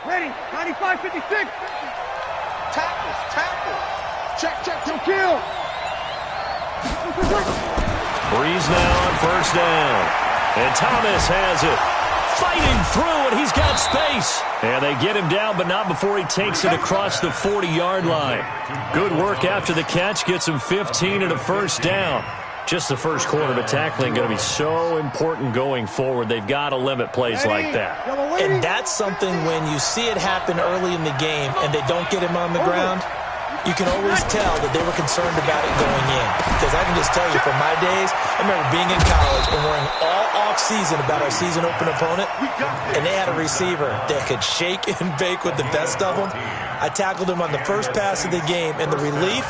Ready, 95, 56. Tackles. Check, no kill. Breeze now on first down. And Thomas has it. Fighting through, and he's got space. And they get him down, but not before he takes it across the 40-yard line. Good work after the catch. Gets him 15 and a first down. Just the first quarter of tackling going to be so important going forward. They've got to limit plays like that. And that's something when you see it happen early in the game and they don't get him on the ground, you can always tell that they were concerned about it going in. Because I can just tell you from my days, I remember being in college and worrying all off-season about our season open opponent, and they had a receiver that could shake and bake with the best of them. I tackled him on the first pass of the game, and the relief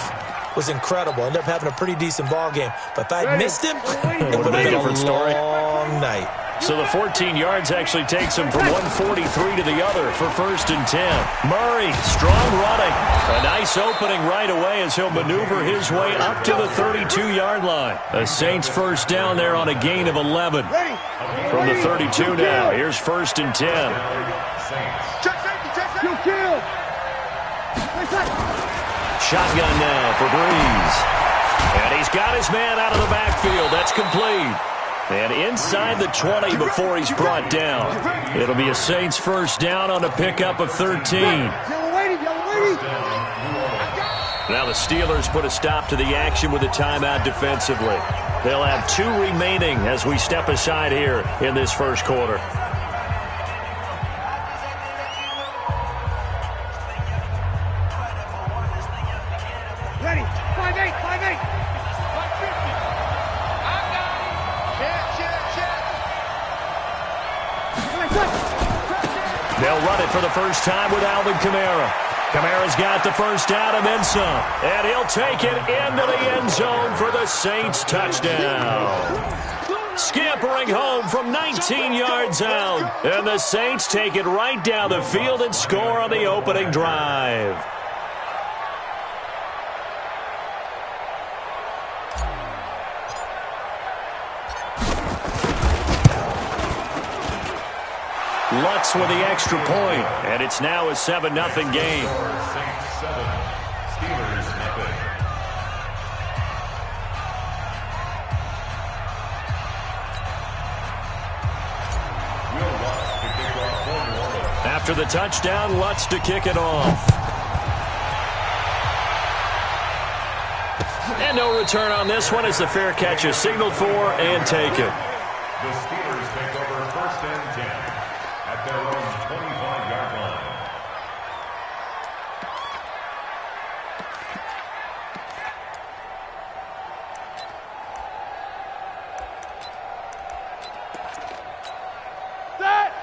was incredible. Ended up having a pretty decent ball game. But if I'd missed him, it would have been a long night. So the 14 yards actually takes him from 143 to the other for first and 10. Murray, strong running. A nice opening right away as he'll maneuver his way up to the 32-yard line. The Saints first down there on a gain of 11. From the 32 now, here's first and 10. Shotgun now for Breeze. And he's got his man out of the backfield. That's complete. And inside the 20 before he's brought down. It'll be a Saints first down on a pickup of 13. Now the Steelers put a stop to the action with a timeout defensively. They'll have 2 remaining as we step aside here in this first quarter. Ready, 5-8. They'll run it for the first time with Alvin Kamara. Kamara's got the first down and then some. And he'll take it into the end zone for the Saints touchdown. Scampering home from 19 yards out. And the Saints take it right down the field and score on the opening drive. Lutz with the extra point, and it's now a 7-0 game. After the touchdown, Lutz to kick it off. And no return on this one as the fair catch is signaled for and taken. The Steelers take over first and 10. At their own 25-yard line.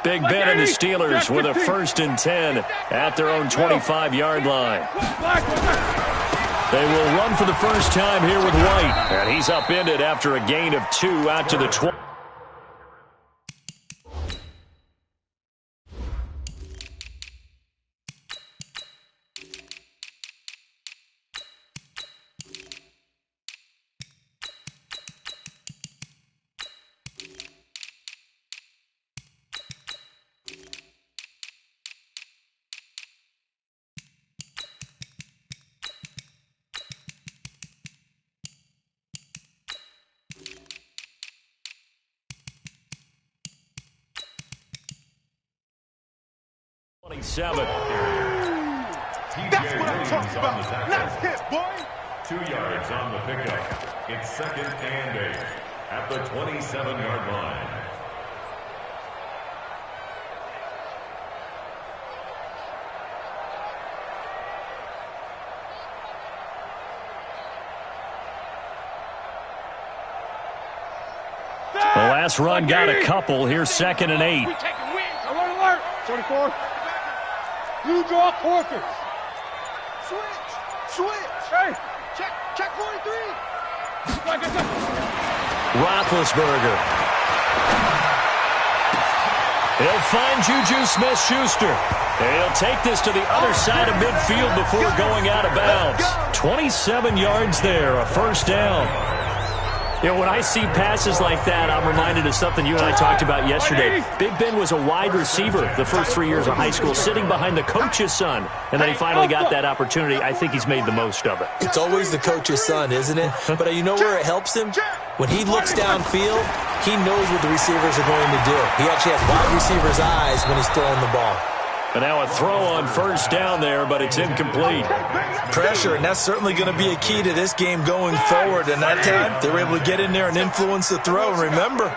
Big Ben and the Steelers with a first and 10 at their own 25-yard line. They will run for the first time here with White. And he's upended after a gain of 2 out to the 20. That's what I'm talking about. Let's hit, boy. 2 yards on the pickup. It's second and 8 at the 27-yard line. The last run got a couple. Here's second and 8. We taking wins. Alert, alert. 24. You draw quarters. Switch. Hey. Check 43. Roethlisberger. He'll find Juju Smith-Schuster. And he'll take this to the other side of midfield before going out of bounds. 27 yards there, a first down. You know, when I see passes like that, I'm reminded of something you and I talked about yesterday. Big Ben was a wide receiver the first 3 years of high school, sitting behind the coach's son, and then he finally got that opportunity. I think he's made the most of it. It's always the coach's son, isn't it? But you know where it helps him? When he looks downfield, he knows what the receivers are going to do. He actually has wide receivers' eyes when he's throwing the ball. And now a throw on first down there, but it's incomplete. Pressure, and that's certainly going to be a key to this game going forward. And that time, they were able to get in there and influence the throw. And remember,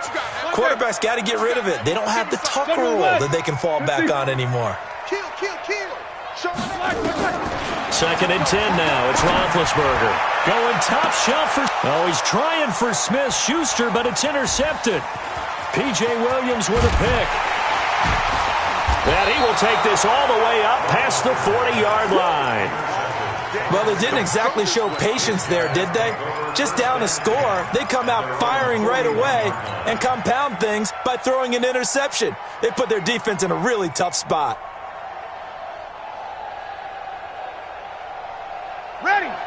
quarterbacks got to get rid of it. They don't have the tuck rule that they can fall back on anymore. Second and 10 now. It's Roethlisberger. Going top shelf for... Oh, he's trying for Smith-Schuster, but it's intercepted. P.J. Williams with a pick. And he will take this all the way up past the 40-yard line. Well, they didn't exactly show patience there, did they? Just down a score, they come out firing right away and compound things by throwing an interception. They put their defense in a really tough spot.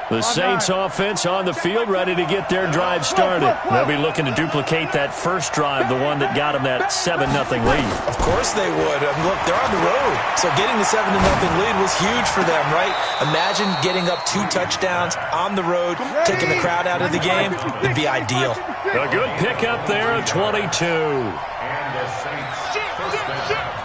The Saints offense on the field, ready to get their drive started. They'll be looking to duplicate that first drive, the one that got them that 7-0 lead. Of course they would. Look, they're on the road. So getting the 7-0 lead was huge for them, right? Imagine getting up 2 touchdowns on the road, taking the crowd out of the game. It'd be ideal. A good pickup there, a 22. And the Saints first down.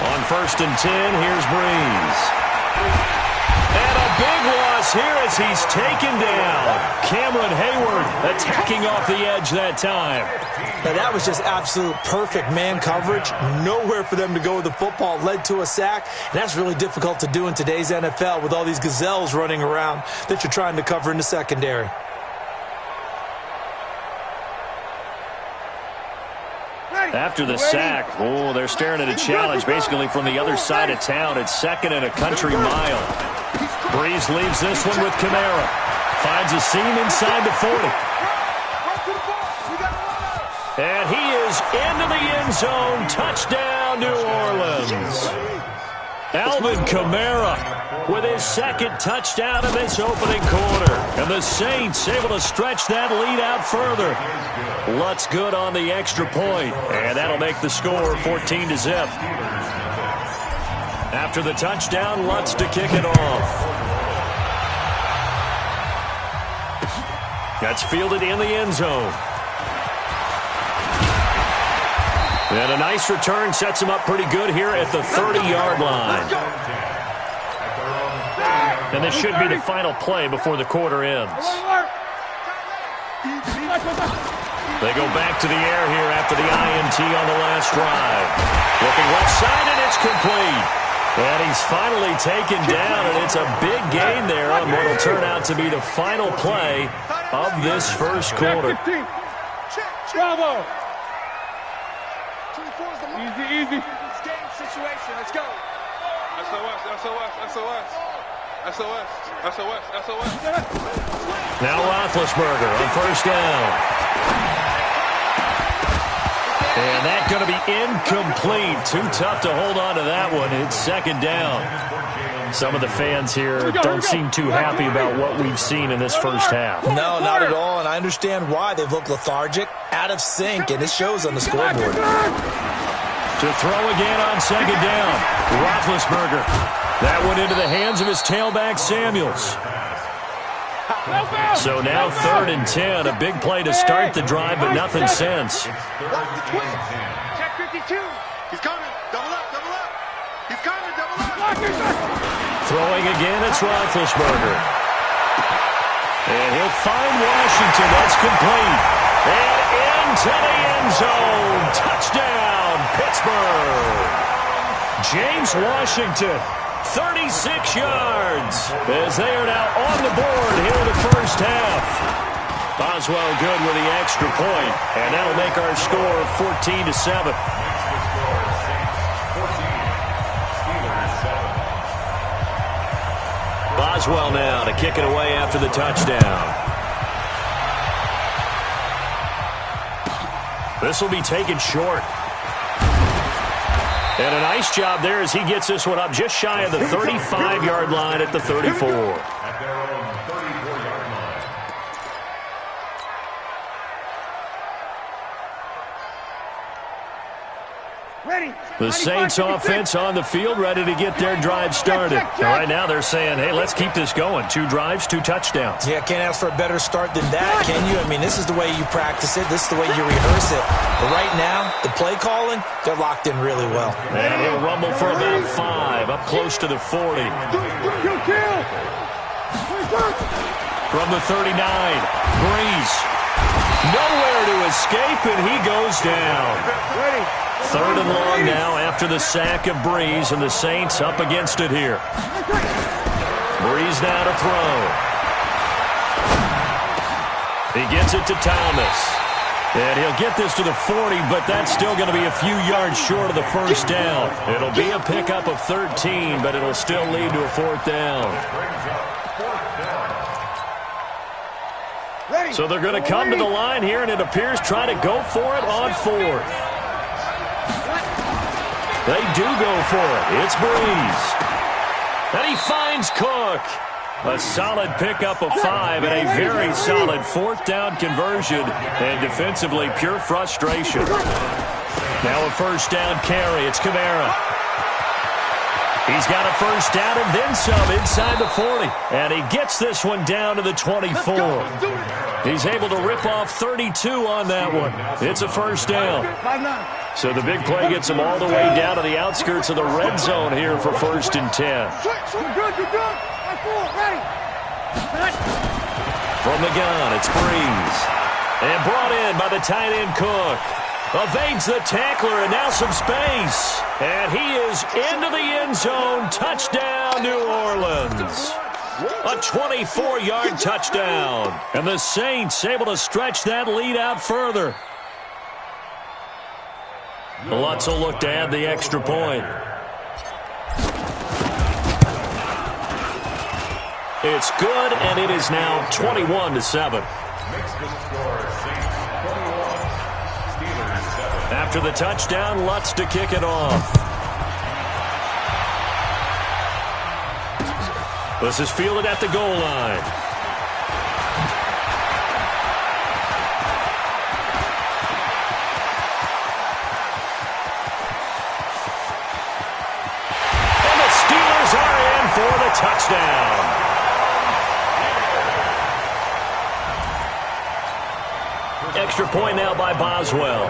On first and 10, here's Breeze. And a big loss here as he's taken down. Cameron Hayward attacking off the edge that time. Now, that was just absolute perfect man coverage. Nowhere for them to go with the football. Led to a sack. And that's really difficult to do in today's NFL with all these gazelles running around that you're trying to cover in the secondary. After the sack, oh, they're staring at a challenge basically from the other side of town. It's second and a country mile. Breeze leaves this one with Kamara. Finds a seam inside the 40. And he is into the end zone. Touchdown, New Orleans. Alvin Kamara with his second touchdown in this opening quarter. And the Saints able to stretch that lead out further. Lutz good on the extra point, and that'll make the score 14-0. After the touchdown, Lutz to kick it off. That's fielded in the end zone. And a nice return sets him up pretty good here at the 30-yard line. And this should be the final play before the quarter ends. They go back to the air here after the INT on the last drive. Looking left side, and it's complete. And he's finally taken down, and it's a big gain there on what will turn out to be the final play of this first quarter. Bravo! Easy. Game situation. Let's go. SOS. Now Roethlisberger on first down. And that's going to be incomplete. Too tough to hold on to that one. It's second down. Some of the fans here don't seem too happy about what we've seen in this first half. No, not at all, and I understand why. They've looked lethargic, out of sync, and it shows on the scoreboard. To throw again on second down. Roethlisberger. That went into the hands of his tailback, Samuels. So now 3rd and 10. A big play to start the drive, but nothing since. Check 52. He's coming. Double up. He's coming. Double up. Throwing again, it's Roethlisberger. And he'll find Washington. That's complete. And into the end zone. Touchdown, Pittsburgh. James Washington, 36 yards, as they are now on the board here in the first half. Boswell good with the extra point, and that'll make our score 14-7. Boswell now to kick it away after the touchdown. This will be taken short. And a nice job there as he gets this one up just shy of the 35-yard line at the 34. At their own 34-yard line. The Saints offense on the field, ready to get their drive started. And right now they're saying, hey, let's keep this going. 2 drives, 2 touchdowns. Yeah, can't ask for a better start than that, can you? I mean, this is the way you practice it. This is the way you rehearse it. But right now, the play calling, they're locked in really well. And he'll rumble for about 5, up close to the 40. From the 39, Breeze. Nowhere to escape, and he goes down. 3rd and long now after the sack of Breeze, and the Saints up against it here. Breeze now to throw. He gets it to Thomas. And he'll get this to the 40, but that's still going to be a few yards short of the first down. It'll be a pickup of 13, but it'll still lead to a 4th down. So they're going to come to the line here, and it appears try to go for it on 4th. They do go for it. It's Breeze. And he finds Cook. A solid pickup of 5 and a very solid 4th down conversion. And defensively, pure frustration. Now a 1st down carry. It's Kamara. He's got a 1st down and then some inside the 40. And he gets this one down to the 24. He's able to rip off 32 on that one. It's a 1st down. So the big play gets him all the way down to the outskirts of the red zone here for 1st and 10. From the gun, it's Breeze. And brought in by the tight end Cook. Evades the tackler and now some space. And he is into the end zone. Touchdown, New Orleans. A 24-yard touchdown. And the Saints able to stretch that lead out further. Lutz will look to add the extra point. It's good, and it is now 21-7. After the touchdown, Lutz to kick it off. This is fielded at the goal line. And the Steelers are in for the touchdown. Extra point now by Boswell.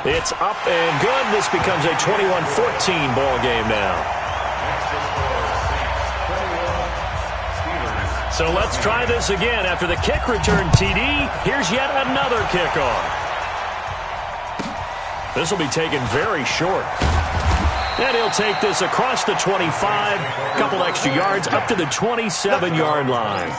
It's up and good. This becomes a 21-14 ball game now. So let's try this again. After the kick return TD, here's yet another kickoff. This will be taken very short. And he'll take this across the 25, a couple extra yards, up to the 27-yard line.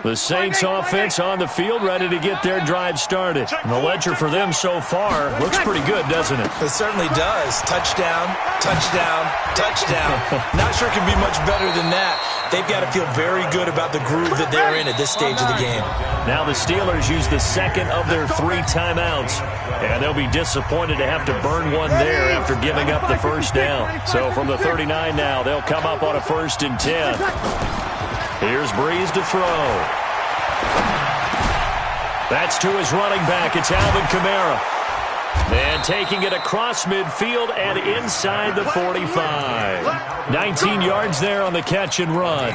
The Saints offense on the field, ready to get their drive started. And the ledger for them so far looks pretty good, doesn't it? It certainly does. Touchdown, touchdown, touchdown. Not sure it can be much better than that. They've got to feel very good about the groove that they're in at this stage of the game. Now the Steelers use the second of their 3 timeouts. And they'll be disappointed to have to burn one there after giving up the first down. So from the 39 now, they'll come up on a 1st and 10. Here's Breeze to throw. That's to his running back. It's Alvin Kamara. And taking it across midfield and inside the 45. 19 yards there on the catch and run.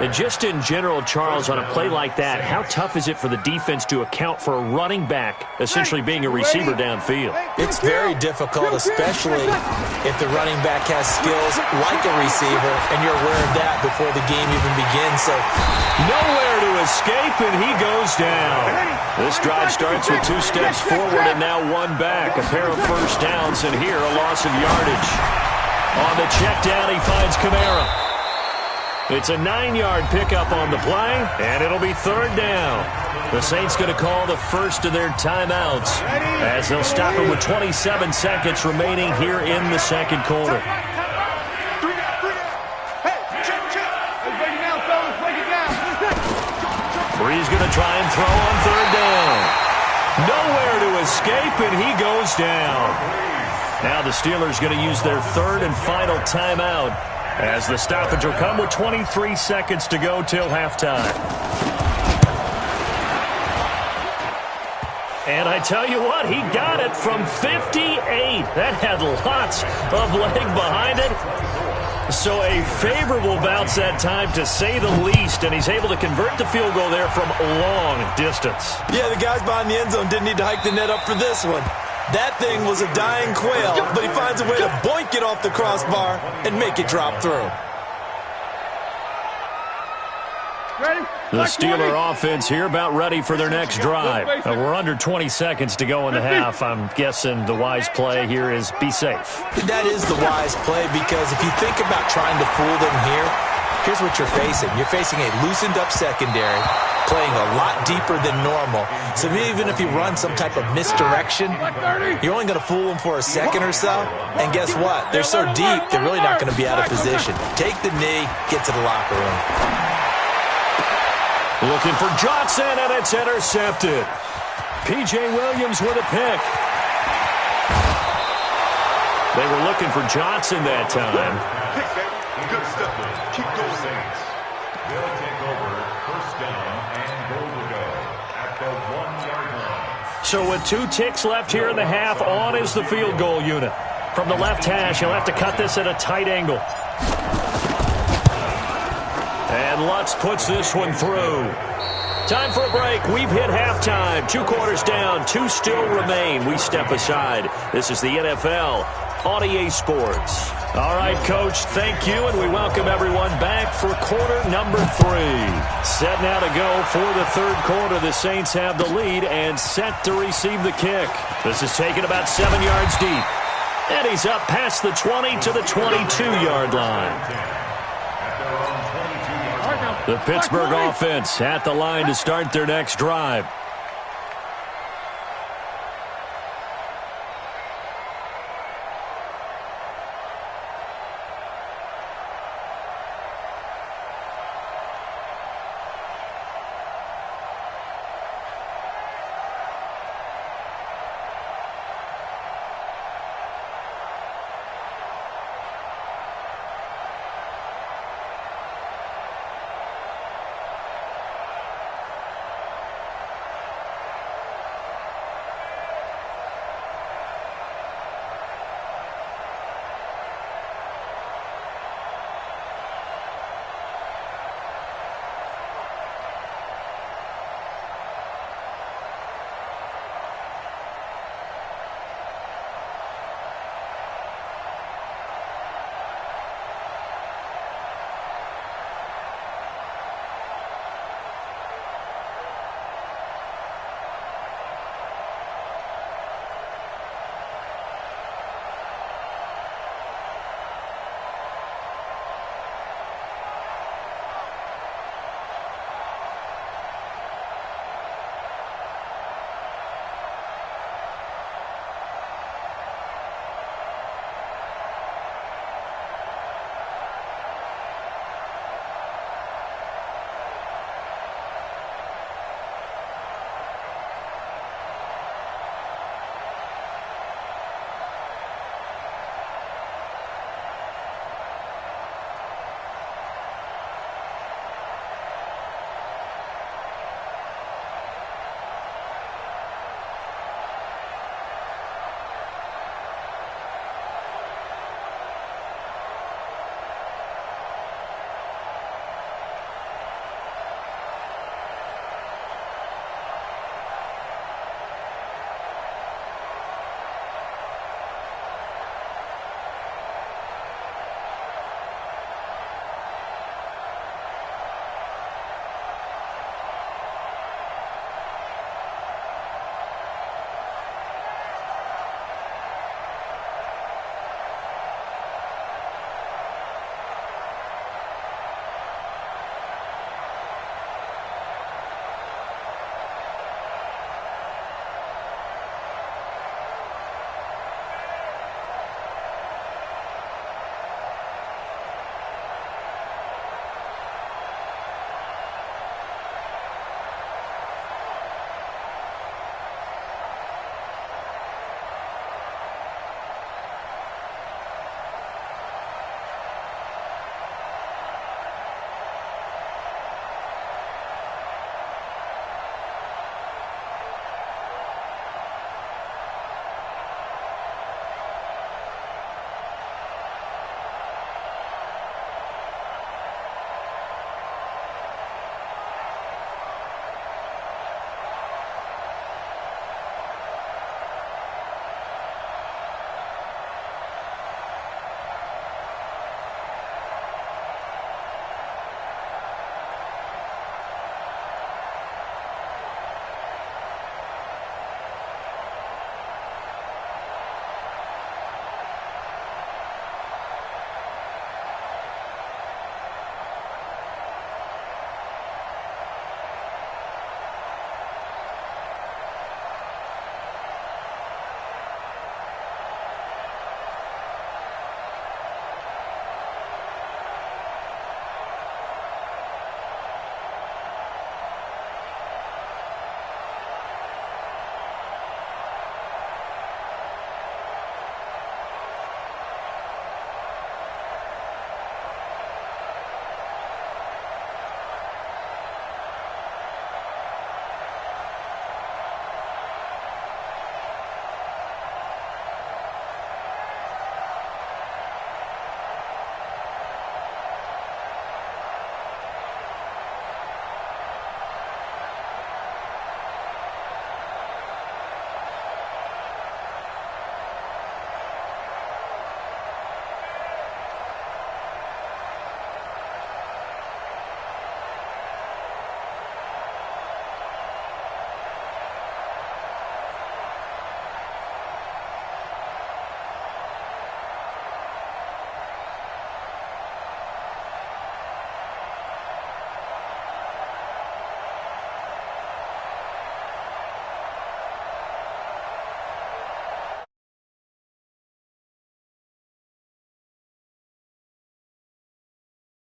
And just in general, Charles, on a play like that, how tough is it for the defense to account for a running back essentially being a receiver downfield? It's very difficult, especially if the running back has skills like a receiver, and you're aware of that before the game even begins. So nowhere to escape, and he goes down. This drive starts with 2 steps forward and now 1 back. A pair of first downs, and here a loss of yardage. On the check down, he finds Kamara. It's a 9-yard pickup on the play, and it'll be 3rd down. The Saints going to call the first of their timeouts as they'll stop it with 27 seconds remaining here in the second quarter. He's going to try and throw on third down. Nowhere to escape, and he goes down. Now the Steelers going to use their third and final timeout as the stoppage will come with 23 seconds to go till halftime. And I tell you what, he got it from 58. That had lots of leg behind it. So a favorable bounce that time, to say the least, and he's able to convert the field goal there from a long distance. Yeah, the guys behind the end zone didn't need to hike the net up for this one. That thing was a dying quail, but he finds a way to boink it off the crossbar and make it drop through. The Steeler offense here about ready for their next drive. We're under 20 seconds to go in the half. I'm guessing the wise play here is be safe. That is the wise play, because if you think about trying to fool them here, here's what you're facing. You're facing a loosened up secondary, playing a lot deeper than normal. So even if you run some type of misdirection, you're only going to fool them for a second or so. And guess what? They're so deep, they're really not going to be out of position. Take the knee, get to the locker room. Looking for Johnson, and it's intercepted. P.J. Williams with a pick. They were looking for Johnson that time. Good stuff. Keep going, Saints. They'll take over first down and goal to go at the 1-yard line. So with 2 ticks left here in the half, on is the field goal unit. From the left hash, he'll have to cut this at a tight angle. And Lutz puts this one through. Time for a break. We've hit halftime. 2 quarters down. 2 still remain. We step aside. This is the NFL on EA Sports. All right, Coach, thank you, and we welcome everyone back for quarter number 3. Set now to go for the third quarter. The Saints have the lead and set to receive the kick. This is taken about 7 yards deep. And he's up past the 20 to the 22-yard line. The Pittsburgh offense at the line to start their next drive.